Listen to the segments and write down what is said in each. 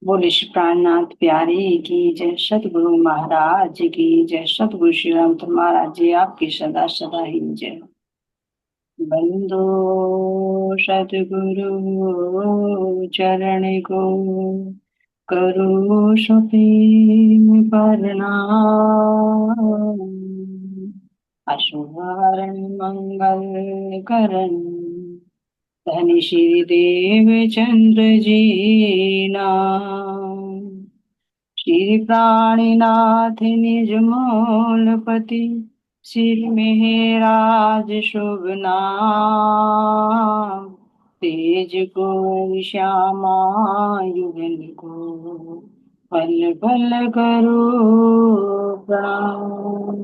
बोले श्री प्राणनाथ प्यारे की जय, सतगुरु महाराज की जय, सतगुरु श्री राम महाराज जी आपकी सदा सदा ही जय। बंदो सतगुरु चरण को करो सुपीम प्रणाम। अशुभरण मंगल करण धनी श्री देव चंद्र जी नाम। श्री प्राणीनाथ निज मूलपति सिर मेहराज शुभ नाम। तेज को श्यामा युगल को पल पल करो प्रणाम।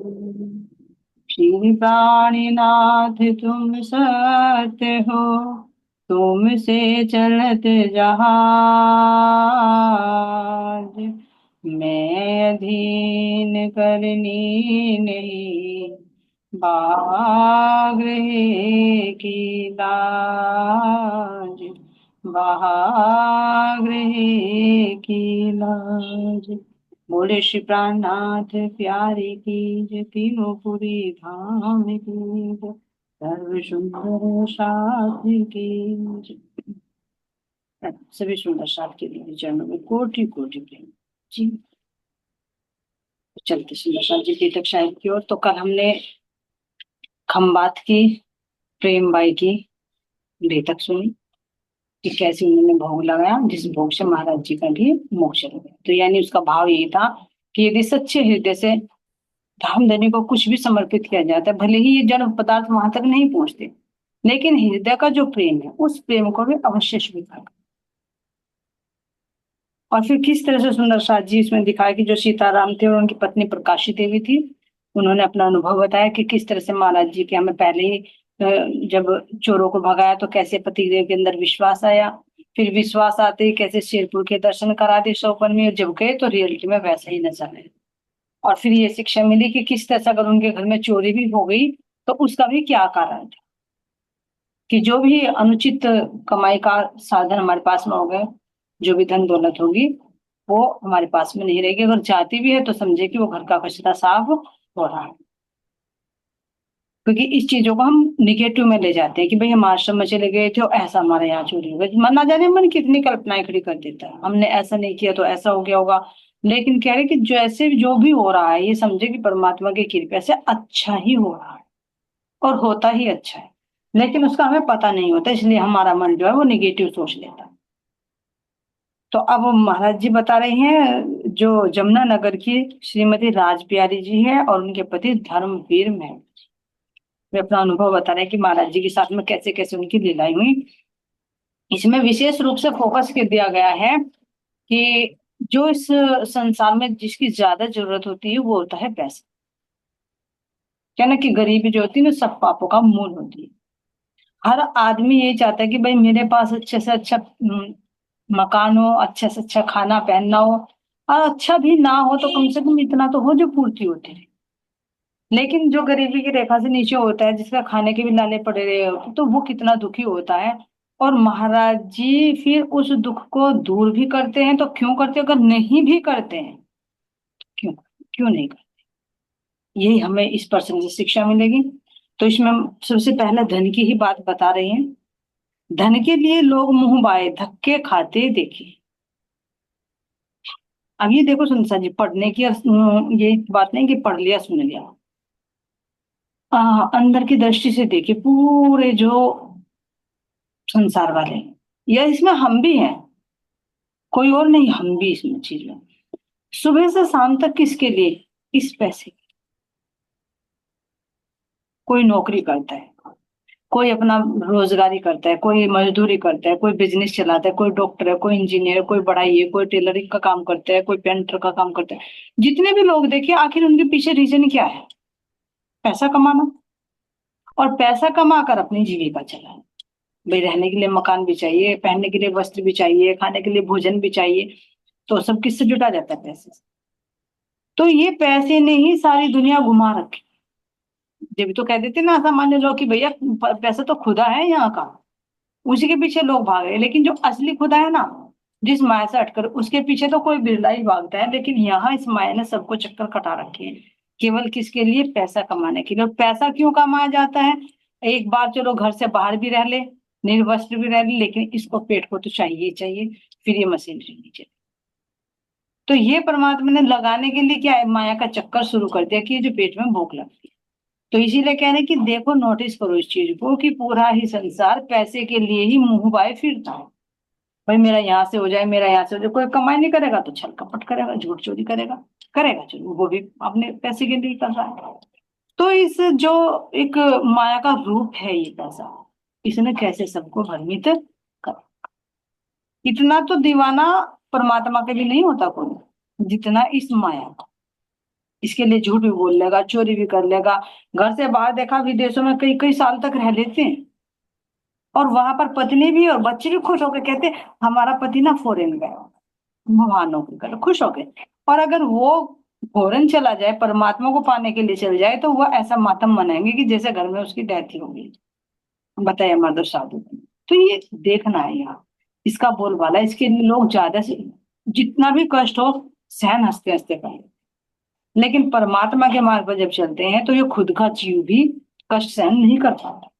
श्री प्राणीनाथ तुम सत्य हो, तुमसे चलत जहाज। मैं अधीन करनी नहीं, बाग्रहे की लाज, बाग्रहे की लाज। बोले श्री प्राणनाथ प्यारे की जय, तीनों पुरी धाम की जय, सर्व सुंदर शास्त्र की जय। सभी सुंदर शास्त्र के लिए चरणों में कोटि कोटि प्रेम जी। चलते सुंदर शास्त्र जी की तक शायद की ओर। तो कल हमने खम्बात की प्रेम बाई की लेखक सुनी कि कैसे उन्होंने भोग लगाया, जिस भोग से महाराज जी का भी मोक्ष हो गया। तो यानी उसका भाव यही था कि यदि सच्चे हृदय से धाम धनी को कुछ भी समर्पित किया जाता है, भले ही ये जड़ पदार्थ वहां तक नहीं पहुंचते, लेकिन हृदय का जो प्रेम है उस प्रेम को भी अवश्य स्वीकार कर। और फिर किस तरह से सुंदर साथ जी इसमें दिखाया कि जो सीताराम थे और उनकी पत्नी प्रकाशी देवी थी, उन्होंने अपना अनुभव बताया कि किस तरह से महाराज जी के हमें पहले ही जब चोरों को भगाया तो कैसे पतिदेव के अंदर विश्वास आया, फिर विश्वास आते ही कैसे शेरपुर के दर्शन करा दिए सौपन में, जब गए तो रियलिटी में वैसा ही नजर आया। और फिर ये शिक्षा मिली कि किस तरह से अगर उनके घर में चोरी भी हो गई तो उसका भी क्या कारण था, कि जो भी अनुचित कमाई का साधन हमारे पास में हो गए, जो भी धन दौलत होगी वो हमारे पास में नहीं रहेगी। अगर जाती भी है तो समझे कि वो घर का कचरा साफ हो रहा है। क्योंकि इस चीजों को हम निगेटिव में ले जाते हैं कि भाई हम आश्रम में चले गए थे और ऐसा हमारे यहाँ चोरी हो गई। मन ना जाने मन कितनी कल्पनाएं खड़ी कर देता है, हमने ऐसा नहीं किया तो ऐसा हो गया होगा। लेकिन कह रहे कि जैसे जो भी हो रहा है ये समझे कि परमात्मा की कृपा से अच्छा ही हो रहा है और होता ही अच्छा है। लेकिन उसका हमें पता नहीं होता, इसलिए हमारा मन जो है वो निगेटिव सोच लेता है। तो अब महाराज जी बता रहे हैं जो जमुना नगर की श्रीमती राजप्यारी जी है और उनके पति धर्मवीर में, वे अपना अनुभव बता रहे हैं कि महाराज जी के साथ में कैसे कैसे उनकी लीलाएं हुई। इसमें विशेष रूप से फोकस कर दिया गया है कि जो इस संसार में जिसकी ज्यादा जरूरत होती है वो होता है पैसा। क्या ना कि गरीबी जो होती है ना सब पापों का मूल होती है। हर आदमी ये चाहता है कि भाई मेरे पास अच्छे से अच्छा मकान हो, अच्छे से अच्छा खाना पहनना हो, और अच्छा भी ना हो तो कम से कम इतना तो हो जो पूर्ति होती रहे। लेकिन जो गरीबी की रेखा से नीचे होता है, जिसका खाने के भी लाले पड़े रहे होते, तो वो कितना दुखी होता है। और महाराज जी फिर उस दुख को दूर भी करते हैं। तो क्यों करते हैं? अगर नहीं भी करते हैं तो क्यों, क्यों नहीं करते? यही हमें इस प्रसंग से शिक्षा मिलेगी। तो इसमें हम सबसे पहले धन की ही बात बता रहे हैं। धन के लिए लोग मुंह बाए धक्के खाते देखे। अब ये देखो संसार जी, पढ़ने की ये बात नहीं कि पढ़ लिया सुन लिया। अंदर की दृष्टि से देखे पूरे जो संसार वाले हैं, या इसमें हम भी हैं, कोई और नहीं, हम भी इसमें चीज में। सुबह से शाम तक किसके लिए? इस पैसे। कोई नौकरी करता है, कोई अपना रोजगारी करता है, कोई मजदूरी करता है, कोई बिजनेस चलाता है, कोई डॉक्टर है, कोई इंजीनियर है, कोई पढ़ाई है, कोई टेलरिंग का काम करता है, कोई पेंटर का काम करता है। जितने भी लोग देखिए आखिर उनके पीछे रीजन क्या है? पैसा कमाना। और पैसा कमा कर अपनी जीविका चलाना। भाई रहने के लिए मकान भी चाहिए, पहनने के लिए वस्त्र भी चाहिए, खाने के लिए भोजन भी चाहिए। तो सब किससे जुटा जाता है? पैसे से। तो ये पैसे ने ही सारी दुनिया घुमा रखी। जब तो कह देते ना सामान्य लोग कि भैया पैसा तो खुदा है यहाँ का, उसी के पीछे लोग भाग रहे हैं। लेकिन जो असली खुदा है ना, जिस माया से हटकर, उसके पीछे तो कोई बिरला ही भागता है, लेकिन यहाँ इस माया ने सबको चक्कर कटा रखे हैं। केवल किसके लिए? पैसा कमाने के लिए। और पैसा क्यों कमाया जाता है? एक बार चलो घर से बाहर भी रह ले, निर्वस्त्र भी रह ले, लेकिन इसको पेट को तो चाहिए ही चाहिए, फिर ये मशीनरी नहीं चले। तो ये परमात्मा ने लगाने के लिए क्या है, माया का चक्कर शुरू कर दिया कि ये जो पेट में भूख लगती है। तो इसीलिए कह रहे हैं कि देखो, नोटिस करो इस चीज को कि पूरा ही संसार पैसे के लिए ही मुंह बाय फिरता है। भाई मेरा यहाँ से हो जाए, मेरा यहाँ से हो जाए। कोई कमाई नहीं करेगा तो छल कपट करेगा, झूठ चोरी करेगा, करेगा, चलो वो भी अपने पैसे के लिए कर रहा है। तो इस जो एक माया का रूप है ये पैसा, इसने कैसे सबको भ्रमित कर, इतना तो दीवाना परमात्मा के भी नहीं होता कोई जितना इस माया का। इसके लिए झूठ भी बोल लेगा, चोरी भी कर लेगा। घर से बाहर देखा, विदेशों में कई कई साल तक रह लेते हैं, और वहां पर पत्नी भी और बच्चे भी खुश होकर कहते हमारा पति ना फॉरेन गया, वहां नौकरी कर, खुश हो गए। और अगर वो फॉरेन चला जाए, परमात्मा को पाने के लिए चल जाए, तो वह ऐसा मातम मनाएंगे कि जैसे घर में उसकी डेथ ही होगी। बताइए मर्द साधु। तो ये देखना है यहाँ इसका बोलबाला, इसके लिए लोग ज्यादा से जितना भी कष्ट हो सहन हंसते हंसते कर, लेकिन परमात्मा के मार्ग पर जब चलते हैं तो ये खुद का जीव भी कष्ट सहन नहीं कर पाता।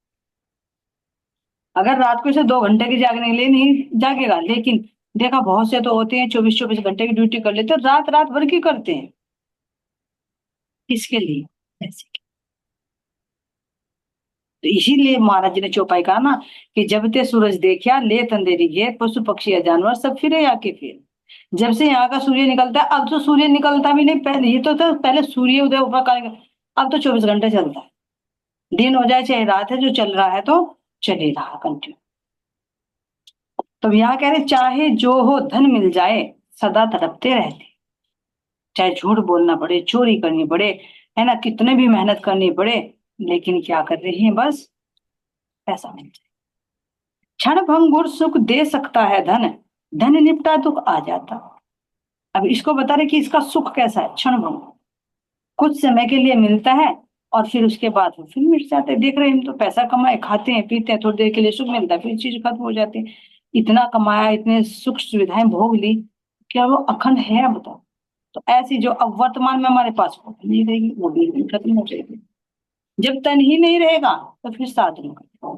अगर रात को इसे 2 घंटे की जागने के लिए नहीं जागेगा, लेकिन देखा बहुत से तो होते हैं 24-24 घंटे की ड्यूटी कर लेते हैं, रात रात भर की करते हैं। किसके लिए? पैसे के। तो इसीलिए महाराज जी ने चौपाई कहा ना कि जब ते सूरज देखा ले अंधेरी घे, पशु पक्षी या जानवर सब फिरे आके फिर। जब से यहाँ का सूर्य निकलता है, अब तो सूर्य निकलता भी नहीं, पहले ये तो था पहले सूर्य उदय ऊपर का, अब तो 24 घंटे चलता है। दिन हो जाए चाहे रात है, जो चल रहा है तो चल ही रहा कंटिन्यू। तो यहाँ कह रहे चाहे जो हो धन मिल जाए, सदा तड़पते रहते। चाहे झूठ बोलना पड़े, चोरी करनी पड़े, है ना, कितने भी मेहनत करनी पड़े, लेकिन क्या कर रही है, बस पैसा मिल जाए। क्षण भंगुर सुख दे सकता है धन, धन निपटा दुख आ जाता। अब इसको बता रहे कि इसका सुख कैसा है, क्षण भंगुर, कुछ समय के लिए मिलता है और फिर उसके बाद वो फिर मिट जाते हैं। देख रहे हैं हम तो, पैसा कमाए, खाते हैं पीते हैं, थोड़ी देर के लिए सुख मिलता है, फिर चीज खत्म हो जाती है। इतना कमाया, इतने सुख सुविधाएं भोग ली, क्या वो अखंड है? बताओ। तो ऐसी जो अब वर्तमान में हमारे पास वो भी नहीं रहेगी, वो भी खत्म हो जाएगी। जब तन ही नहीं रहेगा तो फिर साधन का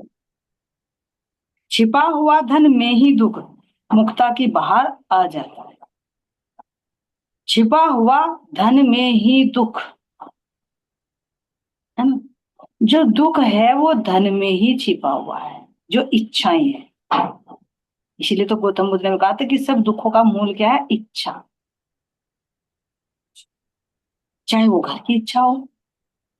छिपा हुआ धन में ही दुख, मुक्ता की बाहर आ जाता है। छिपा हुआ धन में ही दुख, है ना, जो दुख है वो धन में ही छिपा हुआ है, जो इच्छाएं हैं। इसीलिए तो गौतम बुद्ध ने कहा था कि सब दुखों का मूल क्या है, इच्छा। चाहे वो घर की इच्छा हो,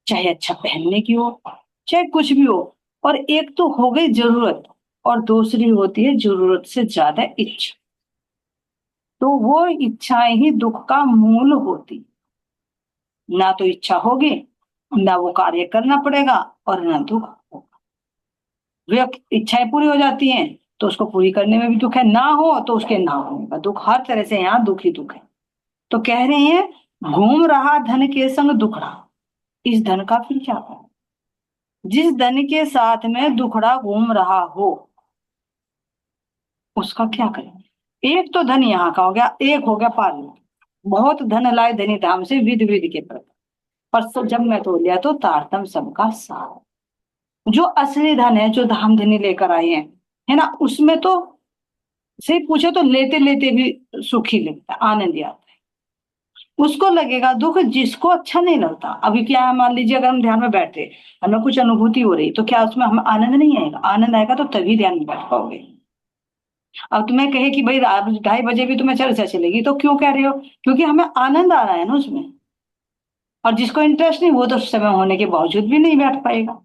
चाहे अच्छा पहनने की हो, चाहे कुछ भी हो। और एक तो हो गई जरूरत, और दूसरी होती है जरूरत से ज्यादा इच्छा। तो वो इच्छाएं ही दुख का मूल होती। ना तो इच्छा होगी, ना वो कार्य करना पड़ेगा, और ना दुख होगा। वे इच्छाएं पूरी हो जाती हैं तो उसको पूरी करने में भी दुख है, ना हो तो उसके ना होने का दुख। हर तरह से यहाँ दुख ही दुख है। तो कह रहे हैं घूम रहा धन के संग दुखड़ा, इस धन का फिर क्या करें? जिस धन के साथ में दुखड़ा घूम रहा हो, उसका क्या करें? एक तो धन यहाँ का हो गया, एक हो गया पार्लियामेंट। बहुत धन लाए धनी धाम से विध विध के प्रकार, पर जब मैं तो लिया तो तारतम सबका सार। जो असली धन है, जो धाम धनी लेकर आए हैं, है ना, उसमें तो से पूछे तो लेते लेते भी सुखी लगता है, आनंद ही आता है। उसको लगेगा दुख जिसको अच्छा नहीं लगता। अभी क्या है, मान लीजिए अगर हम ध्यान में बैठे, हमें कुछ अनुभूति हो रही, तो क्या उसमें हमें आनंद नहीं आएगा? आनंद आएगा तो तभी ध्यान में बैठ पाओगे। अब तुम्हें कहे कि भाई रात 2:30 बजे भी तुम्हें चर्चा चलेगी, तो क्यों कह रहे हो? क्योंकि हमें आनंद आ रहा है ना उसमें। और जिसको इंटरेस्ट नहीं, वो तो समय होने के बावजूद भी नहीं बैठ पाएगा।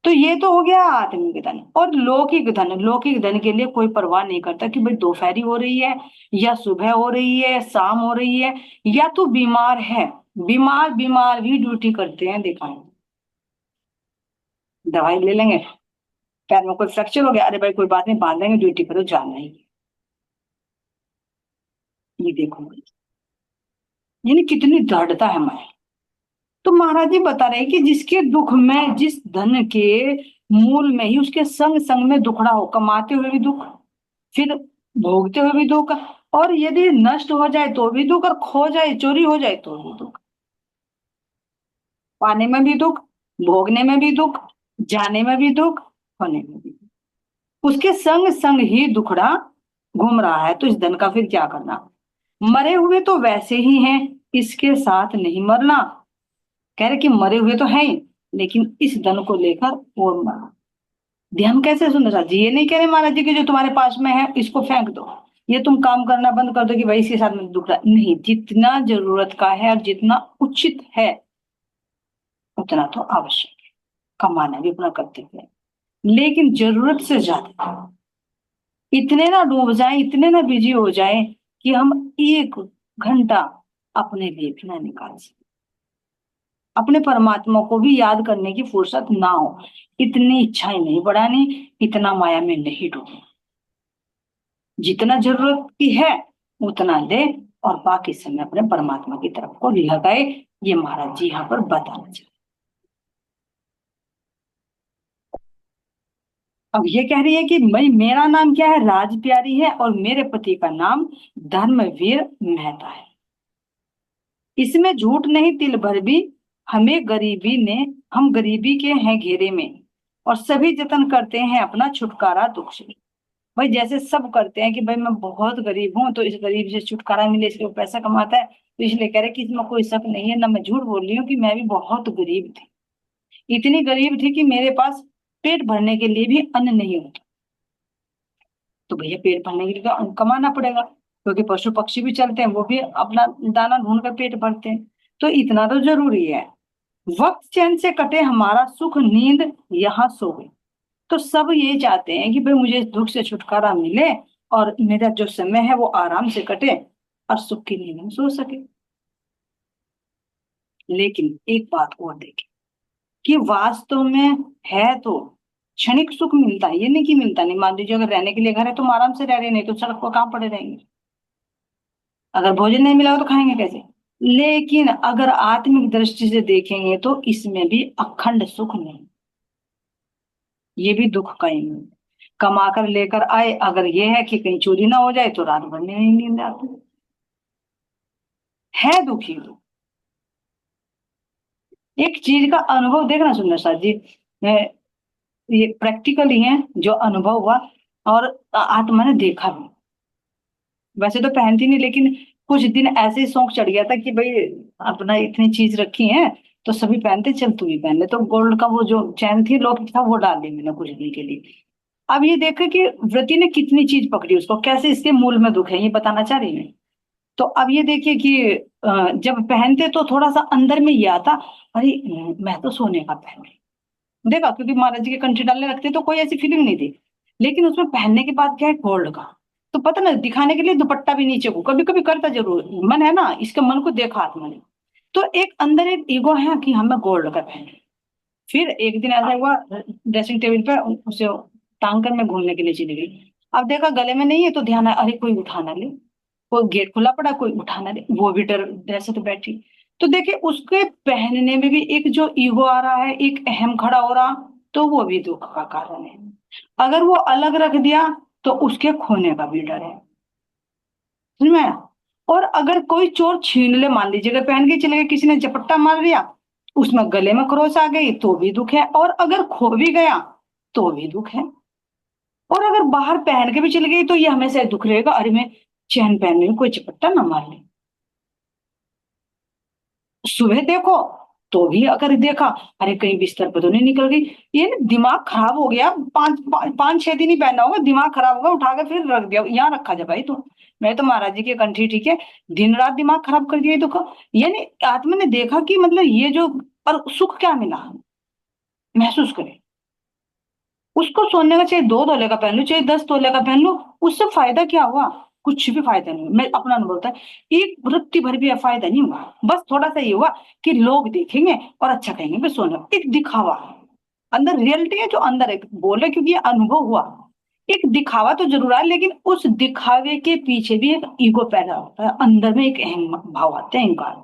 तो ये तो हो गया आत्मिक धन। और लौकिक धन, लौकिक धन के लिए कोई परवाह नहीं करता कि भाई दोपहरी हो रही है, या सुबह हो रही है, शाम हो रही है, या तू बीमार है। बीमार बीमार भी ड्यूटी करते हैं, देखा है। दवाई ले लेंगे, पैर में कोई फ्रैक्चर हो गया, अरे भाई कोई बात नहीं, बांध लेंगे, ड्यूटी पर तो जाना ही है। ये देखो, यानी कितनी दृढ़ता है हमारी। तो महाराज जी बता रहे हैं कि जिसके दुख में, जिस धन के मूल में ही उसके संग संग में दुखड़ा हो, कमाते हुए भी दुख, फिर भोगते हुए भी दुख, और यदि नष्ट हो जाए तो भी दुख, और खो जाए, चोरी हो जाए तो भी दुख। पाने में भी दुख, भोगने में भी दुख, जाने में भी दुख, होने में भी दुख। उसके संग संग ही दुखड़ा घूम रहा है, तो इस धन का फिर क्या करना। मरे हुए तो वैसे ही हैं, इसके साथ नहीं मरना। कह रहे कि मरे हुए तो हैं ही, लेकिन इस धन को लेकर और मरना। ध्यान कैसे सुंदर जी, ये नहीं कह रहे महाराज जी कि जो तुम्हारे पास में है इसको फेंक दो, ये तुम काम करना बंद कर दो कि भाई इसके साथ में दुख रहा है। नहीं, जितना जरूरत का है और जितना उचित है उतना तो आवश्यक है, कमाना भी अपना कर्तव्य है। लेकिन जरूरत से ज्यादा इतने ना डूब जाए, इतने ना बिजी हो जाए कि हम एक घंटा अपने लिए भी ना निकाल सके, अपने परमात्मा को भी याद करने की फुर्सत ना हो। इतनी इच्छाएं नहीं बढ़ानी, इतना माया में नहीं डूबना। जितना जरूरत की है उतना ले, और बाकी समय अपने परमात्मा की तरफ को लगाए। ये महाराज जी यहाँ पर बताना चाहते। अब ये कह रही है कि भाई मेरा नाम क्या है, राज प्यारी है, और मेरे पति का नाम धर्मवीर मेहता है। इसमें झूठ नहीं तिल भर भी, हमें गरीबी ने हम गरीबी के हैं घेरे में, और सभी जतन करते हैं अपना छुटकारा दुख से। भाई जैसे सब करते हैं कि भाई मैं बहुत गरीब हूं तो इस गरीब से छुटकारा मिले, इसलिए वो पैसा कमाता है, तो इसलिए कह रहे कि इसमें कोई शक नहीं है, ना मैं झूठ बोल रही हूँ कि मैं भी बहुत गरीब थी। इतनी गरीब थी कि मेरे पास पेट भरने के लिए भी अन्न नहीं होता। तो भैया पेट भरने के लिए तो अन्न कमाना पड़ेगा, क्योंकि पशु पक्षी भी चलते हैं, वो भी अपना दाना ढूंढ कर पेट भरते हैं। तो इतना तो जरूरी है। वक्त चैन से कटे हमारा सुख, नींद यहाँ सो गई। तो सब ये चाहते हैं कि भाई मुझे इस दुख से छुटकारा मिले, और मेरा जो समय है वो आराम से कटे, और सुख की नींद में सो सके। लेकिन एक बात और देखें कि वास्तव में है तो क्षणिक सुख मिलता है, ये नहीं कि मिलता नहीं। मान लीजिए अगर रहने के लिए घर है तो हम आराम से रह रहे, नहीं तो सड़क पर कहाँ पड़े रहेंगे। अगर भोजन नहीं मिला हो तो खाएंगे कैसे। लेकिन अगर आत्मिक दृष्टि से देखेंगे तो इसमें भी अखंड सुख नहीं, ये भी दुख का ही नहीं। कमा कर लेकर आए, अगर ये है कि कहीं चोरी ना हो जाए तो रात भर नहीं नींद आती, है दुखी दुख। एक चीज का अनुभव देखना सुंदर साथ जी, ये प्रैक्टिकली है जो अनुभव हुआ, और आत्मा ने देखा भी। वैसे तो पहनती नहीं, लेकिन कुछ दिन ऐसे ही शौक चढ़ गया था कि भाई अपना इतनी चीज रखी है तो सभी पहनते, चल तू भी पहन ले। तो गोल्ड का वो जो चैन थी लॉकेट था वो डाल दी मैंने कुछ दिन के लिए। अब ये देखो कि व्रती ने कितनी चीज पकड़ी उसको, कैसे इसके मूल में दुख है ये बताना चाह रही है। तो अब ये देखिए कि जब पहनते तो थोड़ा सा अंदर में ये आता, अरे मैं तो सोने का पहन रही। देखा, क्योंकि महाराज जी के कंठी डालने रखते तो कोई ऐसी फीलिंग नहीं थी। लेकिन उसमें पहनने के बाद क्या है, गोल्ड का। तो पता ना, दिखाने के लिए दुपट्टा भी नीचे को कभी कभी करता जरूर मन है ना, इसके मन को देखा आत्मा ने। तो एक अंदर एक ईगो है कि हमें गोल्ड का पहने। फिर एक दिन ऐसा हुआ, ड्रेसिंग टेबल पे उसे टांग कर मैं घूमने के लिए चली गई। अब देखा गले में नहीं है, तो ध्यान है अरे कोई उठाना ले, कोई गेट खुला पड़ा कोई उठाना ले, वो भी डर डर से तो बैठी। तो देखिए उसके पहनने में भी एक जो ईगो आ रहा है, एक अहम खड़ा हो रहा, तो वो भी दुख का कारण है। अगर वो अलग रख दिया तो उसके खोने का भी डर है। समझ में आया? और अगर कोई चोर छीन ले, मान लीजिए अगर पहन के चले गए, किसी ने झपट्टा मार दिया, उसमें गले में क्रोच आ गई तो भी दुख है, और अगर खो भी गया तो भी दुख है। और अगर बाहर पहन के भी चली गई तो ये हमेशा एक दुख रहेगा, अरे मैं चैन पहन रही हूँ कोई झपट्टा ना मार ले। सुबह देखो तो भी अगर देखा, अरे कहीं बिस्तर पर तो नहीं निकल गई। ये ना दिमाग खराब हो गया, पाँच छह दिन ही पहना होगा, दिमाग खराब होगा, उठा के फिर रख दिया, यहाँ रखा जा भाई तू। मैं तो महाराज जी की कंठी ठीक है, दिन रात दिमाग खराब कर दिया ये तो। यानी आत्मा ने देखा कि मतलब ये जो, और सुख क्या मिला महसूस करे। उसको सोने का चाहे 2 तोले का पहन लो, चाहे 10 तोले का पहन लो, उससे फायदा क्या हुआ। कुछ भी फायदा नहीं हुआ। मैं अपना अनुभव होता है, एक वृत्ति भर भी फायदा नहीं हुआ। बस थोड़ा सा ये हुआ कि लोग देखेंगे और अच्छा कहेंगे, बस सोना एक दिखावा। अंदर रियलिटी है जो अंदर है, बोले क्योंकि ये अनुभव हुआ। एक दिखावा तो जरूर है, लेकिन उस दिखावे के पीछे भी एक ईगो पैदा होता है, अंदर में एक अहम भाव आता है, अहंकार,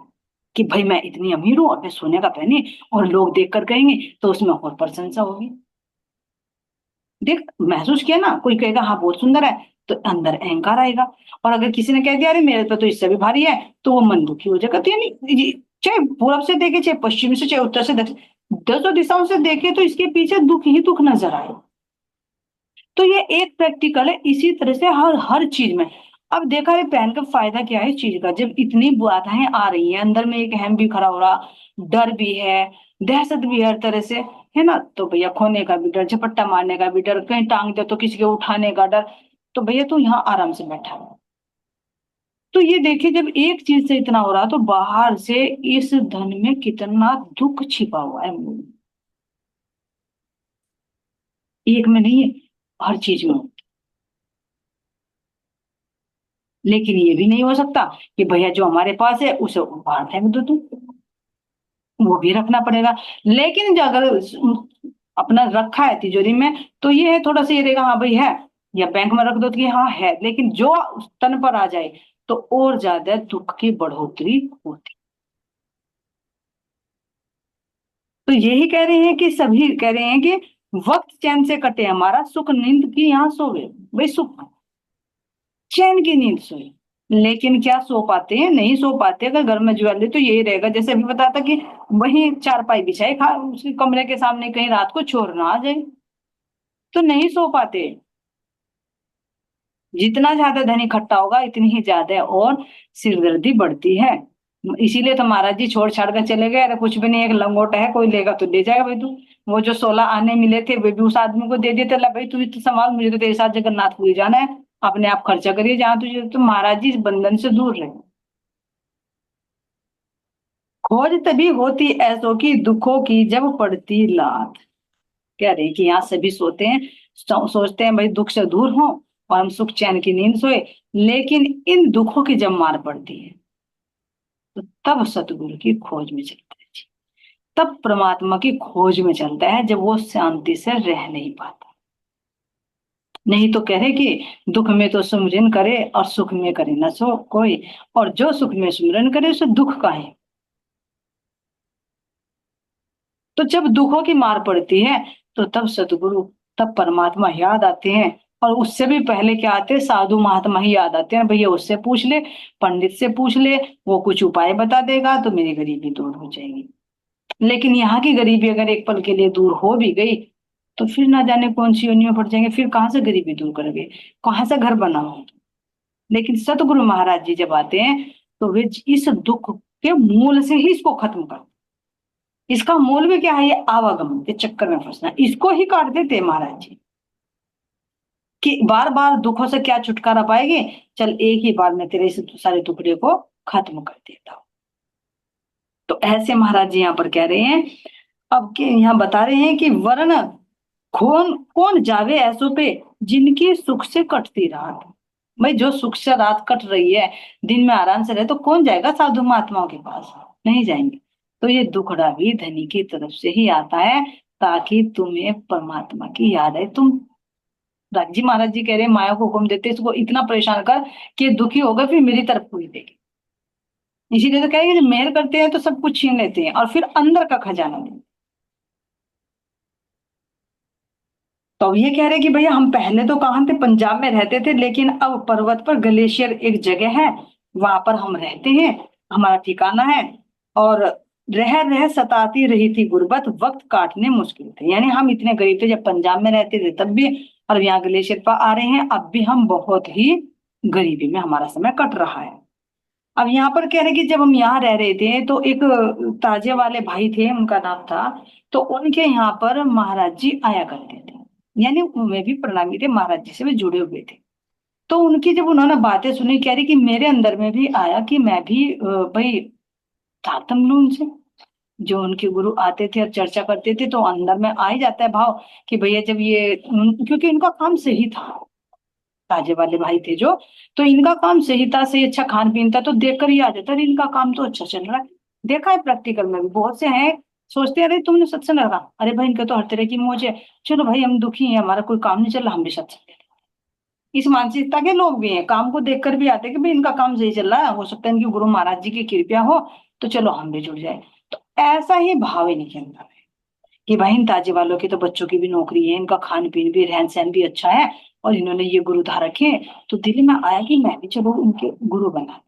कि भाई मैं इतनी अमीर हूं और मैं सोने का पहनी, और लोग देख कर कहेंगे तो उसमें और प्रशंसा होगी। देख महसूस किया ना, कोई कहेगा हाँ बहुत सुंदर है, तो अंदर अहंकार आएगा। और अगर किसी ने कह दिया अरे मेरे पे तो इससे भी भारी है, तो वो मन दुखी हो जाएगा। तो यानी चाहे पूरब से देखे, चाहे पश्चिम से, चाहे उत्तर से, दक्षिण, दसों दिशाओं से देखे, तो इसके पीछे दुख ही दुख नजर आए। तो ये एक प्रैक्टिकल है। इसी तरह से हर हर चीज में। अब देखा है पहन का फायदा क्या है इस चीज का, जब इतनी बाधाएं आ रही हैं, अंदर में एक अहम भी खड़ा हो रहा, डर भी है, दहशत भी है हर तरह से, है ना, तो भैया खोने का भी डर, झपट्टा मारने का भी डर, कहीं टांग दे तो किसी के उठाने का डर, तो भैया तू यहाँ आराम से बैठा है। तो ये देखिए जब एक चीज से इतना हो रहा तो बाहर से इस धन में कितना दुख छिपा हुआ है, एक में नहीं है, हर चीज में। लेकिन ये भी नहीं हो सकता कि भैया जो हमारे पास है उसे बाहर फेंक दो तुम, वो भी रखना पड़ेगा। लेकिन जो अगर अपना रखा है तिजोरी में, तो ये है थोड़ा सा ये रहेगा हाँ भाई है, या बैंक में रख दो तो कि हाँ है, लेकिन जो तन पर आ जाए तो और ज्यादा दुख की बढ़ोतरी होती। तो यही कह रहे हैं कि सभी कह रहे हैं कि वक्त चैन से कटे हमारा, सुख नींद की यहाँ सोवे। भाई सुख चैन की नींद सोए, लेकिन क्या सो पाते हैं? नहीं सो पाते। अगर घर में ज्वेलरी तो यही रहेगा, जैसे अभी बताता कि वही चारपाई बिछाए खा उसके कमरे के सामने, कहीं रात को चोर ना आ जाए, तो नहीं सो पाते। जितना ज्यादा धन इकट्ठा होगा इतनी ही ज्यादा और सिरदर्दी बढ़ती है। इसीलिए तो महाराज जी छोड़ छाड़ कर चले गए, अरे कुछ भी नहीं, एक लंगोटा है, कोई लेगा तो ले जाएगा भाई तू। वो जो 16 आने मिले थे वे भी उस आदमी को दे देते, ला भाई तू तो संभाल, मुझे तो तेरे साथ जगन्नाथपुरी जाना है, अपने आप खर्चा करिए जहां तुझे। तो महाराज जी इस बंधन से दूर रहे। खोज तभी होती ऐसों की दुखों की जब पड़ती लात। कह रहे हैं कि यहाँ सभी सोते हैं, सोचते हैं भाई दुख से दूर हो और हम सुख चैन की नींद सोए, लेकिन इन दुखों की जब मार पड़ती है तो तब सतगुरु की खोज में चलता है जी। तब परमात्मा की खोज में चलता है, जब वो शांति से रह नहीं पाता। नहीं तो कह रहे कि दुख में तो सुमिरन करे और सुख में करे न सो कोई, और जो सुख में सुमिरन करे उसे दुख का है। तो जब दुखों की मार पड़ती है तो तब सतगुरु, तब परमात्मा याद आते हैं। और उससे भी पहले क्या आते हैं? साधु महात्मा ही याद आते हैं। भैया उससे पूछ ले, पंडित से पूछ ले, वो कुछ उपाय बता देगा तो मेरी गरीबी दूर हो जाएगी। लेकिन यहाँ की गरीबी अगर एक पल के लिए दूर हो भी गई तो फिर ना जाने कौन सी योनियों पड़ जाएंगे, फिर कहाँ से गरीबी दूर करोगे, कहाँ से घर बनाओ। लेकिन सतगुरु महाराज जी जब आते हैं तो वे इस दुख के मूल से ही इसको खत्म कर, इसका मूल भी क्या है? ये आवागमन के चक्कर में फंसना, इसको ही काट देते महाराज जी। कि बार बार दुखों से क्या छुटकारा पाएंगे, चल एक ही बार में तेरे इस सारे टुकड़े को खत्म कर देता हूं। तो ऐसे महाराज जी यहाँ पर कह रहे हैं। अब के यहाँ बता रहे हैं कि वर्ण कौन कौन जावे ऐसों पे जिनकी सुख से कटती रात। भाई जो सुख से रात कट रही है, दिन में आराम से रहे, तो कौन जाएगा साधु महात्माओं के पास? नहीं जाएंगे। तो ये दुखड़ा भी धनी की तरफ से ही आता है, ताकि तुम्हें परमात्मा की याद आए। तुम राजी महाराज जी कह रहे हैं माया को हुक्म देते इसको इतना परेशान कर कि ये दुखी होगा फिर मेरी तरफ कोई देगी। इसीलिए तो कहेंगे जब मेहर करते हैं तो सब कुछ छीन लेते हैं और फिर अंदर का खजाना देते हैं। तो अब ये कह रहे हैं कि भैया हम पहले तो कहाँ थे? पंजाब में रहते थे, लेकिन अब पर्वत पर ग्लेशियर एक जगह है, वहां पर हम रहते हैं, हमारा ठिकाना है। और रह रह सताती रही थी गुर्बत, वक्त काटने मुश्किल थे। यानी हम इतने गरीब थे जब पंजाब में रहते थे तब भी, और यहाँ ग्लेशियर पर आ रहे हैं अब भी हम बहुत ही गरीबी में हमारा समय कट रहा है। अब यहाँ पर कह रहे कि जब हम यहाँ रह रहे थे तो एक ताजे वाले भाई थे, उनका नाम था, तो उनके यहाँ पर महाराज जी आया करते थे। यानी वे भी प्रणामी थे, महाराज जी से भी जुड़े हुए थे। तो उनकी जब उन्होंने बातें सुनी, कह रही कि मेरे अंदर में भी आया कि मैं भी भाई तारतम लूं उनसे। जो उनके गुरु आते थे और चर्चा करते थे तो अंदर में आ ही जाता है भाव कि भैया जब ये क्योंकि इनका काम सही था, ताजे वाले भाई थे जो, तो इनका काम सही था, सही अच्छा खान पीन था, तो देखकर ही आ जाता है इनका काम तो अच्छा चल रहा है। देखा है प्रैक्टिकल में भी बहुत से हैं, सोचते हैं अरे तुमने सत्संग रखा, अरे भाई इनका तो हर तरह की मौज है, चलो भाई हम दुखी हैं, हमारा कोई काम नहीं चल रहा, हम भी सत्संग करें। इस मानसिकता के लोग भी हैं, काम को देखकर भी आते हैं कि भाई इनका काम सही चल रहा है, हो सकता है इनकी गुरु महाराज जी की कृपया हो, तो चलो हम भी जुड़ जाए। तो ऐसा ही भाव इनके अंदर है कि भाई इन ताजे वालों के तो बच्चों की भी नौकरी है, इनका खान पीन भी रहन सहन भी अच्छा है, और इन्होंने ये गुरु धारक है, तो दिल में आया कि मैं भी चलो उनके गुरु बना।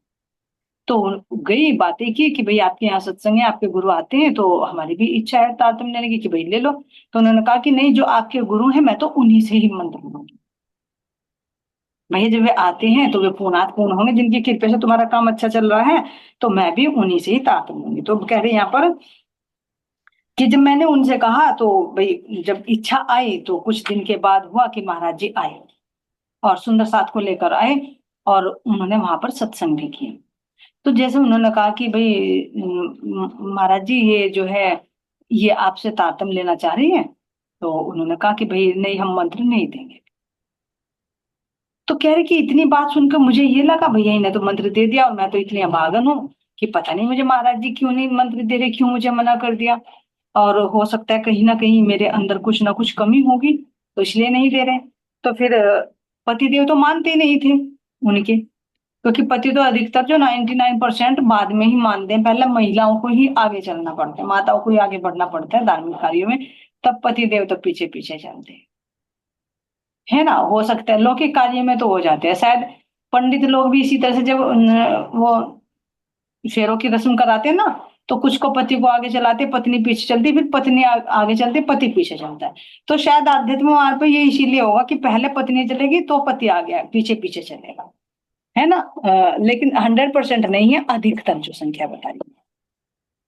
तो गई बातें की कि भाई आपके यहाँ सत्संग है, आपके गुरु आते हैं, तो हमारी भी इच्छा है तारतम्य लेने की कि भाई ले लो। तो उन्होंने कहा कि नहीं, जो आपके गुरु हैं मैं तो उन्हीं से ही मंत्र लूंगी। भैया जब वे आते हैं तो वे पूर्णात पूर्ण होंगे, जिनकी कृपा से तुम्हारा काम अच्छा चल रहा है, तो मैं भी उन्हीं से ही तारतम्य लूंगी। तो कह रहे हैं यहाँ पर कि जब मैंने उनसे कहा तो भाई जब इच्छा आई तो कुछ दिन के बाद हुआ कि महाराज जी आए और सुंदर साथ को लेकर आए, और उन्होंने वहां पर सत्संग भी किया। तो जैसे उन्होंने कहा कि भाई महाराज जी ये जो है ये आपसे तारतम्य लेना चाह रही है, तो उन्होंने कहा कि भाई नहीं, हम मंत्र नहीं देंगे। तो कह रहे कि इतनी बात सुनकर मुझे ये लगा भैया इन्हें तो मंत्र दे दिया, और मैं तो इतनी अभागन हूँ कि पता नहीं मुझे महाराज जी क्यों नहीं मंत्र दे रहे, क्यों मुझे मना कर दिया। और हो सकता है कहीं ना कहीं मेरे अंदर कुछ ना कुछ कमी होगी, तो इसलिए नहीं दे रहे। तो फिर पतिदेव तो मानते ही नहीं थे उनके, क्योंकि पति तो अधिकतर जो 99% बाद में ही मानते हैं, पहले महिलाओं को ही आगे चलना पड़ता है, माताओं को ही आगे बढ़ना पड़ता है धार्मिक कार्यों में, तब पति देव तो पीछे पीछे चलते हैं, है ना। हो सकता है लौकिक कार्य में तो हो जाते हैं शायद। पंडित लोग भी इसी तरह से जब वो फेरों की रस्म कराते हैं ना, तो कुछ को पति को आगे चलाते, पत्नी पीछे चलती, फिर पत्नी आगे चलती, पति पीछे चलता है। तो शायद आध्यात्म मार्ग पे ये इसीलिए होगा कि पहले पत्नी चलेगी तो पति आगे पीछे पीछे चलेगा, है ना। लेकिन 100% नहीं है, अधिकतर जो संख्या बता रही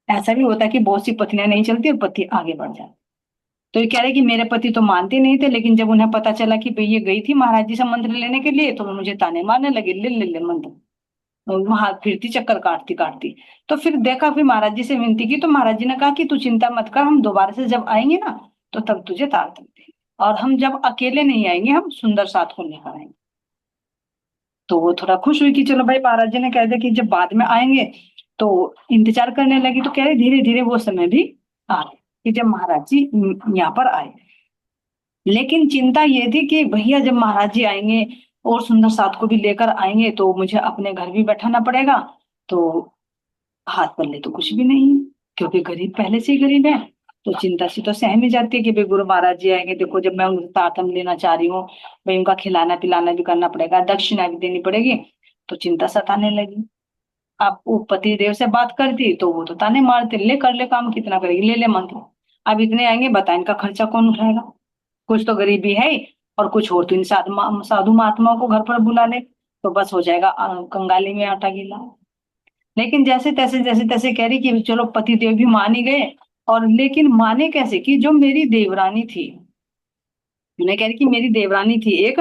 है। ऐसा भी होता है कि बहुत सी पत्नियां नहीं चलती और पति आगे बढ़ जाते। तो ये कह रहे कि मेरे पति तो मानते नहीं थे, लेकिन जब उन्हें पता चला कि भाई ये गई थी महाराज जी से मंत्र लेने के लिए, तो वो मुझे ताने मारने लगे, ले ले ले मंत्र। और वहां फिरती चक्कर काटती काटती। तो फिर देखा, फिर महाराज जी से विनती की, तो महाराज जी ने कहा कि तू चिंता मत कर, हम दोबारा से जब आएंगे ना तो तब तुझे तार देंगे, और हम जब अकेले नहीं आएंगे, हम सुंदर साथ को लेकर आएंगे। तो वो थोड़ा खुश हुई कि चलो भाई महाराज जी ने कह दिया कि जब बाद में आएंगे, तो इंतजार करने लगी। तो कह रहे धीरे धीरे वो समय भी आ गया कि जब महाराज जी यहाँ पर आए। लेकिन चिंता ये थी कि भैया जब महाराज जी आएंगे और सुंदर साथ को भी लेकर आएंगे, तो मुझे अपने घर भी बैठाना पड़ेगा। तो हाथ पल्ले तो कुछ भी नहीं है, क्योंकि गरीब पहले से ही गरीब है। तो चिंता सी तो सहम ही जाती है कि भाई गुरु महाराज जी आएंगे, देखो जब मैं उनसे तातम लेना चाह रही हूँ, भाई उनका खिलाना पिलाना भी करना पड़ेगा, दक्षिणा भी देनी पड़ेगी। तो चिंता सताने लगी। आप वो पति देव से बात करती तो वो तो ताने मारते, ले कर ले काम, कितना करेगी, ले ले मंत्र। अब इतने आएंगे, बता इनका खर्चा कौन उठाएगा। कुछ तो गरीबी है ही, और कुछ और तो इन साधु महात्माओं को घर पर बुला ले, तो बस हो जाएगा कंगाली में आटा गीला। लेकिन जैसे तैसे कह रही कि चलो पति देव भी मान ही गए। और लेकिन माने कैसे कि जो मेरी देवरानी थी, मैं कह रही कि मेरी देवरानी थी एक,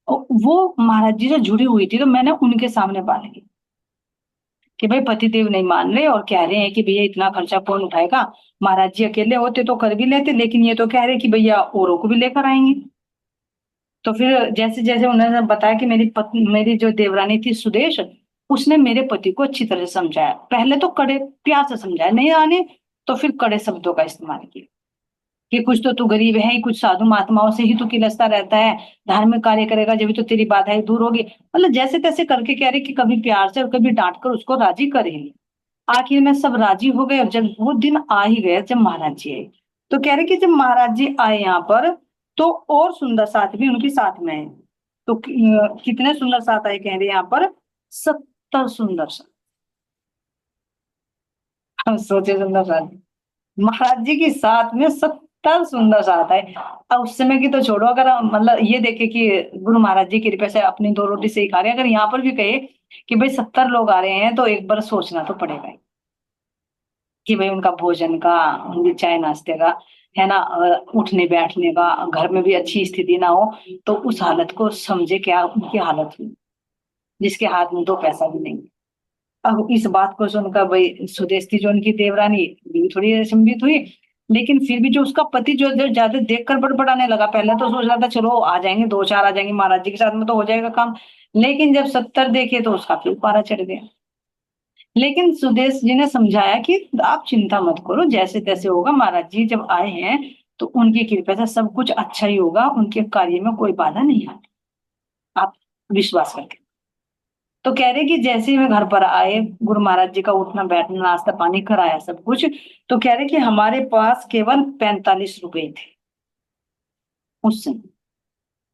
वो महाराज जी से जुड़ी हुई थी, तो मैंने उनके सामने बात की कि भाई पति देव नहीं मान रहे और कह रहे हैं कि भैया इतना खर्चा कौन उठाएगा। महाराज जी अकेले होते तो कर भी लेते, लेकिन ये तो कह रहे कि भैया औरों को भी लेकर आएंगे। तो फिर जैसे जैसे उन्होंने बताया कि मेरी जो देवरानी थी सुदेश, उसने मेरे पति को अच्छी तरह से समझाया। पहले तो कड़े प्यार से समझाया, नहीं आने तो फिर कड़े शब्दों का इस्तेमाल किया कि कुछ तो तू गरीब है ही, कुछ साधु महात्माओं से ही तू किलसता रहता है, धार्मिक कार्य करेगा जब तो तेरी बाधाएं दूर होगी। मतलब जैसे तैसे करके कह रहे कि कभी प्यार से और कभी डांट कर उसको राजी करेंगे। आखिर में सब राजी हो गए, और जब वो दिन आ ही गया जब महाराज जी आए, तो कह रहे कि जब महाराज जी आए यहाँ पर, तो और सुंदर साथ भी उनके साथ में है। तो कितने सुंदर साथ आए कह रहे यहाँ पर, 70 सुंदर साथ। हम सोचे सुंदर साथ महाराज जी के साथ में 70 सुंदर साथ आए। अब उस समय की तो छोड़ो, अगर मतलब ये देखे कि गुरु महाराज जी की कृपा से अपनी दो रोटी से ही खा रहे हैं, अगर यहाँ पर भी कहे कि भाई 70 लोग आ रहे हैं, तो एक बार सोचना तो पड़ेगा ही कि भाई उनका भोजन का, उनके चाय नाश्ते का, है ना, उठने बैठने का, घर में भी अच्छी स्थिति ना हो, तो उस हालत को समझे क्या उनकी हालत हुई, जिसके हाथ में 2 पैसा भी नहीं। अब इस बात को सुनकर भाई सुदेश थी जो उनकी देवरानी, भी थोड़ी अचंभित हुई। लेकिन फिर भी जो उसका पति जो जो ज्यादा देखकर बड़बड़ाने लगा, पहले तो सोच रहा था चलो आ जाएंगे, 2 4 आ जाएंगे महाराज जी के साथ में तो हो जाएगा काम। लेकिन जब 70 देखे तो उसका फिर पारा चढ़ गया। लेकिन सुदेश जी ने समझाया कि आप चिंता मत करो, जैसे तैसे होगा, महाराज जी जब आए हैं तो उनकी कृपा से सब कुछ अच्छा ही होगा, उनके कार्य में कोई बाधा नहीं आती, आप विश्वास करके। तो कह रहे कि जैसे ही मैं घर पर आए, गुरु महाराज जी का उठना बैठना नाश्ता पानी कराया सब कुछ, तो कह रहे कि हमारे पास केवल 45 रुपए थे उस समय।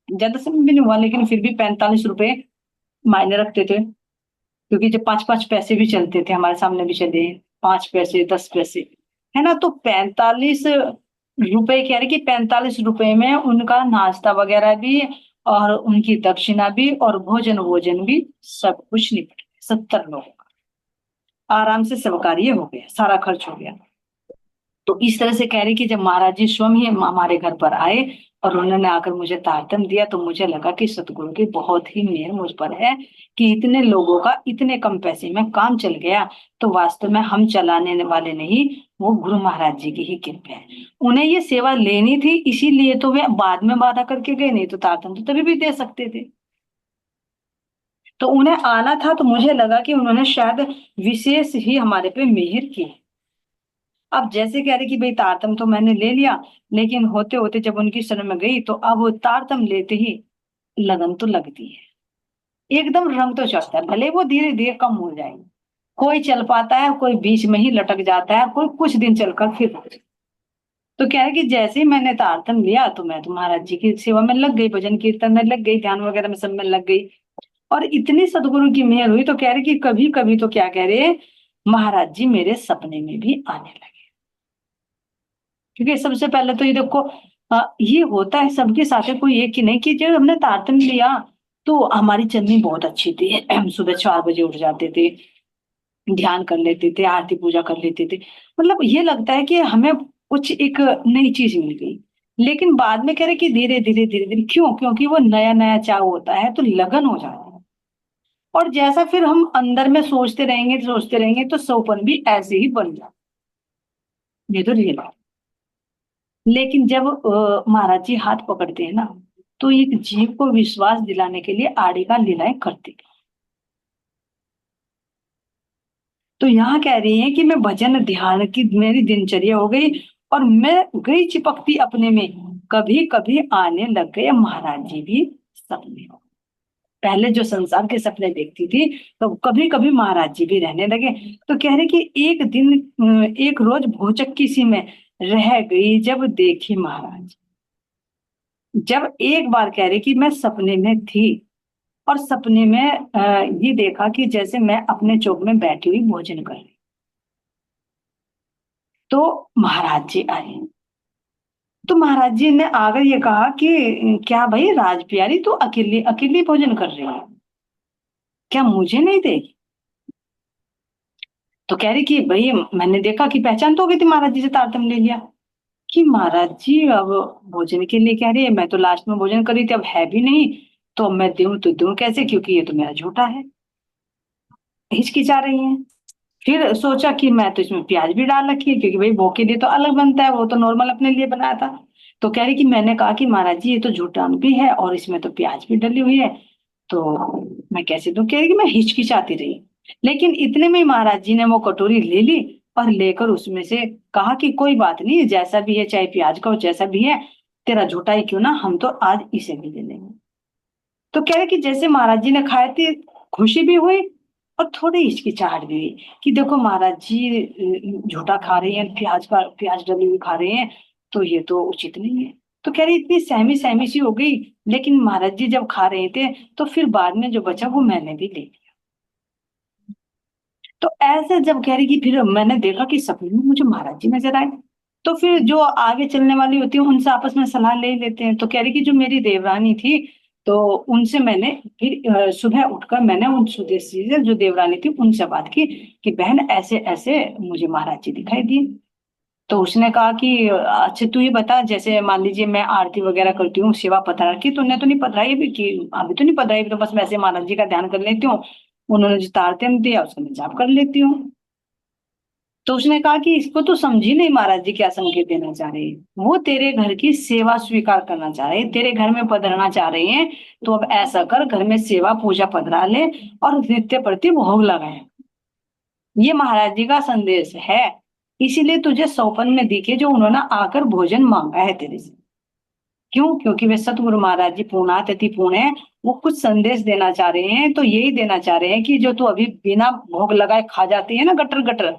ज्यादा समय भी नहीं हुआ, लेकिन फिर भी 45 रुपए मायने रखते थे, क्योंकि जब 5-5 पैसे भी चलते थे, हमारे सामने भी चले 5 पैसे 10 पैसे, है ना। तो 45 रुपए कह रहे कि 45 रुपए में उनका नाश्ता वगैरह भी, और उनकी दक्षिणा भी, और भोजन भोजन भी, सब कुछ निपट गया। 70 लोगों का आराम से सब कार्य हो गया, सारा खर्च हो गया। तो इस तरह से कह रही कि जब महाराज जी स्वयं ही हमारे घर पर आए और उन्होंने आकर मुझे तारतम दिया, तो मुझे लगा कि सतगुरु की बहुत ही मेहर मुझ पर है कि इतने लोगों का इतने कम पैसे में काम चल गया। तो वास्तव में हम चलाने वाले नहीं, वो गुरु महाराज जी की ही कृपा है। उन्हें ये सेवा लेनी थी, इसीलिए तो वे बाद में वादा करके गए, नहीं तो तारतम तो तभी भी दे सकते थे। तो उन्हें आना था, तो मुझे लगा कि उन्होंने शायद विशेष ही हमारे पे मेहर की। अब जैसे कह रहे कि भाई तारतम तो मैंने ले लिया, लेकिन होते होते जब उनकी शरण में गई, तो अब वो तारतम लेते ही लगन तो लगती है, एकदम रंग तो चढ़ता है, भले वो धीरे धीरे कम हो जाएगी। कोई चल पाता है, कोई बीच में ही लटक जाता है, कोई कुछ दिन चलकर फिर रुक जाता है। तो कह रहे कि जैसे ही मैंने तारतम लिया, तो मैं तो महाराज जी की सेवा में लग गई, भजन कीर्तन में लग गई, ध्यान वगैरह में सब में लग गई। और इतनी सदगुरु की मेहर हुई, तो कह रहे कि कभी कभी तो क्या कह रहे, महाराज जी मेरे सपने में भी आने लगे। क्योंकि सबसे पहले तो ये देखो, ये होता है सबके साथ है, कोई एक ही नहीं, कि जब हमने तारतम्य लिया तो हमारी चलनी बहुत अच्छी थी। हम सुबह 4 बजे उठ जाते थे, ध्यान कर लेते थे, आरती पूजा कर लेते थे। मतलब ये लगता है कि हमें कुछ एक नई चीज मिल गई। लेकिन बाद में कह रहे कि धीरे धीरे धीरे धीरे, क्यों? क्योंकि वो नया नया चाव होता है, तो लगन हो जाती है। और जैसा फिर हम अंदर में सोचते रहेंगे, तो सौपन भी ऐसे ही बन जाता है। ये तो रियल है। लेकिन जब महाराज जी हाथ पकड़ते हैं ना, तो एक जीव को विश्वास दिलाने के लिए आड़े का लीलाएं करते हैं। तो यहाँ कह रही है कि मैं भजन ध्यान की मेरी दिनचर्या हो गई, और मैं गई चिपकती अपने में, कभी कभी आने लग गए महाराज जी भी सपने। पहले जो संसार के सपने देखती थी, तो कभी कभी महाराज जी भी रहने लगे। तो कह रहे कि एक दिन, एक रोज भोचक्की सी में रह गई जब देखी महाराज। जब एक बार कह रही कि मैं सपने में थी, और सपने में ये देखा कि जैसे मैं अपने चौक में बैठी हुई भोजन कर रही, तो महाराज जी आए। तो महाराज जी ने आकर ये कहा कि क्या भाई राजप्यारी, तू अकेली अकेली भोजन कर रही है, क्या मुझे नहीं देगी? तो कह रही कि भाई मैंने देखा कि पहचान तो हो गई थी, महाराज जी से तारतम्य ले लिया कि महाराज जी अब भोजन के लिए कह रही है, मैं तो लास्ट में भोजन करी थी, अब है भी नहीं, तो अब मैं दूं तो दूं कैसे, क्योंकि ये तो मेरा झूठा है। हिचकिचा रही है। फिर सोचा कि मैं तो इसमें प्याज भी डाल रखी है, क्योंकि भाई वो के लिए तो अलग बनता है, वो तो नॉर्मल अपने लिए बनाया था। तो कह रही कि मैंने कहा कि महाराज जी ये तो झूठा भी है, और इसमें तो प्याज भी डली हुई है, तो मैं कैसे दूं? कह रही कि मैं हिचकिचाती रही। लेकिन इतने में ही महाराज जी ने वो कटोरी ले ली, और लेकर उसमें से कहा कि कोई बात नहीं, जैसा भी है, चाहे प्याज का हो जैसा भी है, तेरा झूठा ही क्यों ना, हम तो आज इसे भी ले लेंगे। तो कह रहे कि जैसे महाराज जी ने खाए थे, खुशी भी हुई और थोड़ी हिचकिचाहट भी हुई कि देखो महाराज जी झूठा खा रहे हैं, प्याज डली हुई खा रहे हैं, तो ये तो उचित नहीं है। तो कह रही इतनी सहमी सहमी सी हो गई। लेकिन महाराज जी जब खा रहे थे, तो फिर बाद में जो बचा वो मैंने भी ले लिया। तो ऐसे जब कह रही कि फिर मैंने देखा कि सपने में मुझे महाराज जी नजर आए, तो फिर जो आगे चलने वाली होती है उनसे आपस में सलाह ले लेते हैं। तो कह रही कि जो मेरी देवरानी थी, तो उनसे मैंने फिर सुबह उठकर मैंने उन सुदेशी से, जो देवरानी थी, उनसे बात की कि बहन ऐसे ऐसे मुझे महाराज जी दिखाई दिए। तो उसने कहा कि अच्छा तू ये बता, जैसे मान लीजिए मैं आरती वगैरह करती हूँ, सेवा पता की, तूने तो नहीं पधराई भी की? अभी तो नहीं पधराई, तो बस वैसे महाराज जी का ध्यान कर लेती हूँ, उन्होंने जो तारतम्य दिया उसको मैं जाप कर लेती हूँ। तो उसने कहा कि इसको तो समझी नहीं महाराज जी क्या संकेत देना चाह रहे हैं, वो तेरे घर की सेवा स्वीकार करना चाह रहे हैं, तेरे घर में पधरना चाह रहे हैं। तो अब ऐसा कर, घर में सेवा पूजा पधरा ले, और नित्य प्रति भोग लगाए। ये महाराज जी का संदेश है। इसीलिए तुझे सौपन में दिखे जो उन्होंने आकर भोजन मांगा है तेरे से। क्यों? क्योंकि वे सतगुरु महाराज जी पूर्णात अति पूर्ण है। वो कुछ संदेश देना चाह रहे हैं, तो यही देना चाह रहे हैं कि जो तू अभी बिना भोग लगाए खा जाती है ना, गटर गटर,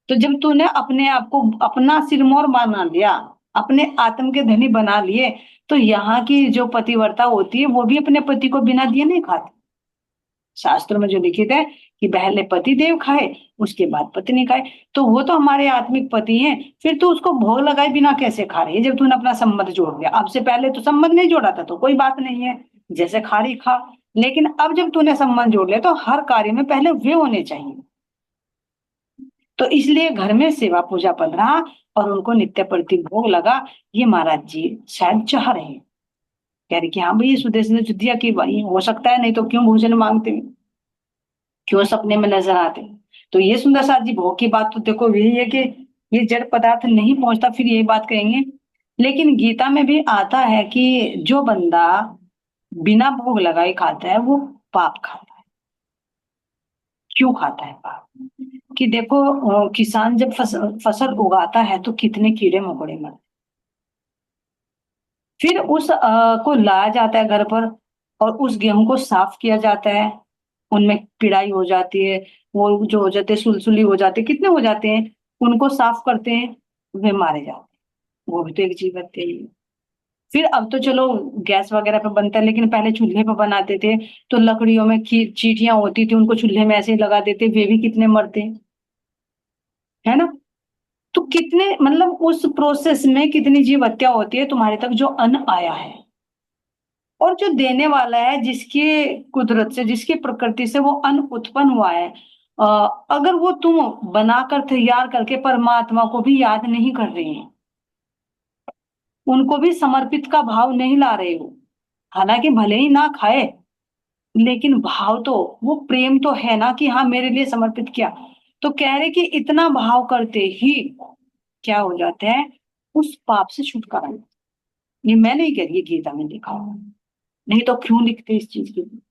तो जब तूने अपने आप को अपना सिरमौर बना लिया, अपने आत्म के धनी बना लिए, तो यहाँ की जो पतिव्रता होती है वो भी अपने पति को बिना दिए नहीं खाती। शास्त्रों में जो लिखित है कि पहले पति देव खाए, उसके बाद पत्नी खाए। तो वो तो हमारे आत्मिक पति हैं, फिर तू उसको भोग लगाए बिना कैसे खा रही है जब तूने अपना संबंध जोड़ लिया। अब से पहले तो संबंध नहीं जोड़ा था तो कोई बात नहीं है, जैसे खा रही खा। लेकिन अब जब तूने संबंध जोड़ लिया तो हर कार्य में पहले वे होने चाहिए। तो इसलिए घर में सेवा पूजा पड़ रहा और उनको नित्य प्रति भोग लगा, ये महाराज जी शायद चाह रहे हैं। कह रहे कि हाँ भाई, ये सुदेश ने जो दिया कि भाई हो सकता है, नहीं तो क्यों भोजन मांगते हैं, क्यों सपने में नजर आते हैं। तो ये सुंदर साथ जी भोग की बात तो देखो यही है कि ये जड़ पदार्थ नहीं पहुंचता, फिर यही बात कहेंगे। लेकिन गीता में भी आता है कि जो बंदा बिना भोग लगाए खाता है वो पाप खाता है। क्यों खाता है पाप? कि देखो किसान जब फसल उगाता है तो कितने कीड़े मकोड़े मरते, फिर उस को लाया जाता है घर पर और उस गेहूं को साफ किया जाता है, उनमें पिड़ाई हो जाती है, वो जो हो जाते हैं सुलसुली हो जाते हैं, कितने हो जाते हैं, उनको साफ करते हैं, वे मारे जाते हैं। वो भी तो एक जीव हत्या ही है। फिर अब तो चलो गैस वगैरह पे बनता है, लेकिन पहले चूल्हे पे बनाते थे, तो लकड़ियों में चींटियां होती थी, उनको चूल्हे में ऐसे ही लगा देते, वे भी कितने मरते हैं, है ना। तो कितने मतलब उस प्रोसेस में कितनी जीव हत्या होती है तुम्हारे तक जो अन्न आया है। और जो देने वाला है, जिसकी कुदरत से, जिसकी प्रकृति से वो अन्न उत्पन्न हुआ है, अ, अगर वो तुम बनाकर तैयार करके परमात्मा को भी याद नहीं कर रहे हैं, उनको भी समर्पित का भाव नहीं ला रहे हो, हालांकि भले ही ना खाए, लेकिन भाव तो, वो प्रेम तो है ना कि हाँ मेरे लिए समर्पित किया। तो कह रहे कि इतना भाव करते ही क्या हो जाता है, उस पाप से छुटकारा मिलता है। ये मैं नहीं कह रही, गीता में लिखा हुआ है। नहीं तो क्यों लिखते इस चीज की।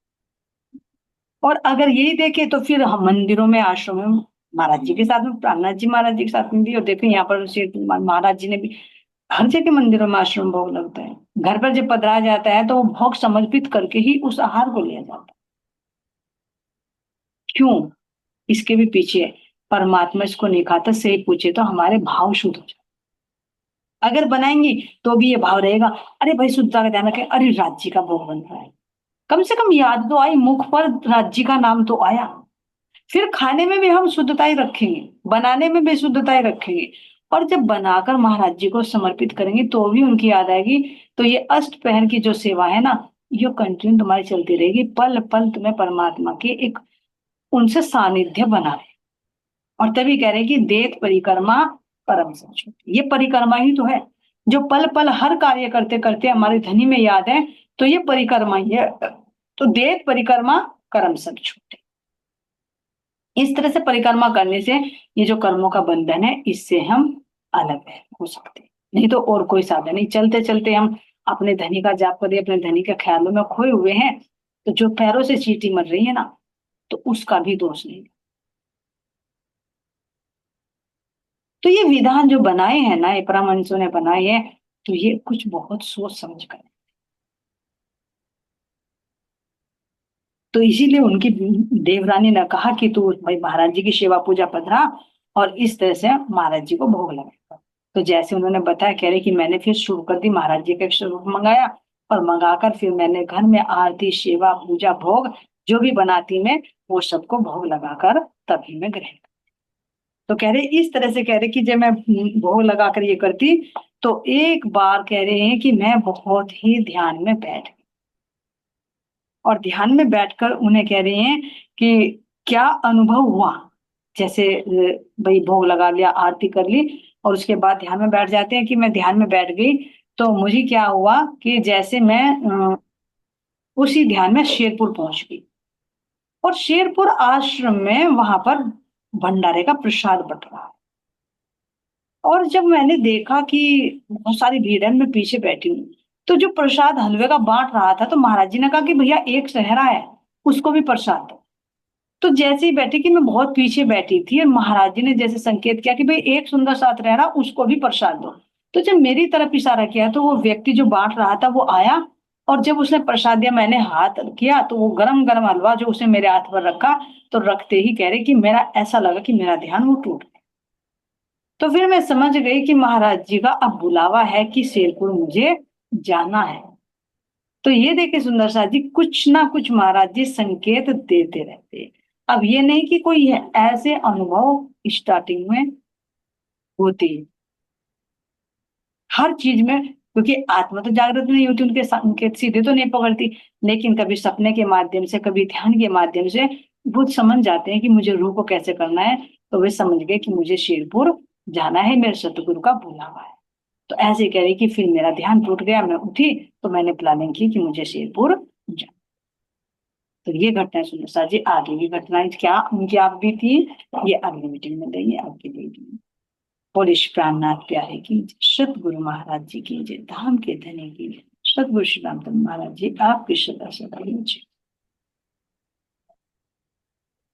और अगर यही देखे तो फिर हम मंदिरों में, आश्रमों में, महाराज जी के साथ में, प्राणनाथ जी महाराज जी के साथ में भी, और देखो यहाँ पर महाराज जी ने भी, हर जगह मंदिरों में आश्रम भोग लगता है। घर पर जब पधरा जाता है तो वो भोग समर्पित करके ही उस आहार को लिया जाता है। क्यों? इसके भी पीछे है, परमात्मा इसको नहीं खाता, सही पूछे तो हमारे भाव शुद्ध हो जाए। अगर बनाएंगे तो भी ये भाव रहेगा, अरे भाई शुद्धता का ध्यान रखें, अरे राज्य का भोग बन रहा है, कम से कम याद तो आई, मुख पर राज्य का नाम तो आया। फिर खाने में भी हम शुद्धता ही रखेंगे, बनाने में भी शुद्धता ही रखेंगे, और जब बनाकर महाराज जी को समर्पित करेंगे तो भी उनकी याद आएगी। तो ये अष्ट पहर की जो सेवा है ना, ये कंटिन्यू तुम्हारी चलती रहेगी, पल पल तुम्हें परमात्मा के एक उनसे सानिध्य बना रहे। और तभी कह रहे कि देत परिक्रमा परम संचो, ये परिक्रमा ही तो है, जो पल पल हर कार्य करते करते हमारे धनी में याद है, तो ये परिक्रमा ही है। तो देत परिक्रमा कर्म सब छूटे। इस तरह से परिक्रमा करने से ये जो कर्मों का बंधन है, इससे हम अलग है हो सकते हैं। नहीं तो और कोई साधन नहीं, चलते चलते हम अपने धनी का जाप करिए, अपने धनी के ख्यालों में खोए हुए हैं, तो जो पैरों से चींटी मर रही है ना, तो उसका भी दोष नहीं। तो ये विधान जो बनाए हैं ना, ये परमहंसों ने बनाए हैं, तो ये कुछ बहुत सोच समझ कर। तो इसीलिए उनकी देवरानी ने कहा कि तू भाई महाराज जी की सेवा पूजा पधरा और इस तरह से महाराज जी को भोग लगाएगा। तो जैसे उन्होंने बताया, कह रहे कि मैंने फिर शुरू कर दी, महाराज जी का एक स्वरूप मंगाया, और मंगाकर फिर मैंने घर में आरती सेवा पूजा भोग जो भी बनाती मैं, वो सबको भोग लगाकर तभी मैं ग्रहण। तो कह रहे इस तरह से, कह रहे कि जब मैं भोग लगाकर ये करती, तो एक बार कह रहे हैं कि मैं बहुत ही ध्यान में बैठ, और ध्यान में बैठकर उन्हें कह रहे हैं कि क्या अनुभव हुआ। जैसे भाई भोग लगा लिया, आरती कर ली, और उसके बाद ध्यान में बैठ जाते हैं कि मैं ध्यान में बैठ गई, तो मुझे क्या हुआ कि जैसे मैं उसी ध्यान में शेरपुर पहुंच गई, और शेरपुर आश्रम में वहां पर भंडारे का प्रसाद बट रहा है। और जब मैंने देखा कि बहुत सारी भीड़ है, मैं पीछे बैठी हूँ, तो जो प्रसाद हलवे का बांट रहा था, तो महाराज जी ने कहा कि भैया एक सहरा है, उसको भी प्रसाद दो। तो जैसे ही बैठी कि मैं बहुत पीछे बैठी थी, और महाराज जी ने जैसे संकेत किया कि भाई एक सुंदर साथ रह रहा, उसको भी प्रसाद दो। तो जब मेरी तरफ इशारा किया, तो वो व्यक्ति जो बांट रहा था वो आया, और जब उसने प्रसाद दिया, मैंने हाथ किया, तो वो गरम गरम हलवा जो उसने मेरे हाथ पर रखा, तो रखते ही कह रहे कि मेरा ऐसा लगा कि मेरा ध्यान वो टूट गया। तो फिर मैं समझ गई कि महाराज जी का अब बुलावा है कि शेरपुर मुझे जाना है। तो ये देखिए सुंदर साथ जी, कुछ ना कुछ महाराज जी संकेत देते रहते। अब ये नहीं कि कोई है, ऐसे अनुभव स्टार्टिंग में होते हैं हर चीज में, क्योंकि आत्मा तो जागृत नहीं होती, उनके संकेत सीधे तो नहीं पकड़ती, लेकिन कभी सपने के माध्यम से, कभी ध्यान के माध्यम से वो समझ जाते हैं कि मुझे रूह को कैसे करना है। तो वे समझ गए कि मुझे शेरपुर जाना है, मेरे सतगुरु का बुलावा है। तो ऐसे कह रही कि फिर मेरा ध्यान टूट गया, मैं उठी तो मैंने प्लानिंग की कि मुझे शेरपुर जाना। तो ये घटना सुनो सा जी, आगे भी घटनाएं क्या उनकी आप भी थी, ये अगली मीटिंग में देंगे आपके लिए। बोले श्री प्राणनाथ प्यारे की जय, सतगुरु महाराज जी की जय, धाम के धनी की जय, सतगुरु श्री रामचंद्र महाराज जी आपकी सदा सदा जय।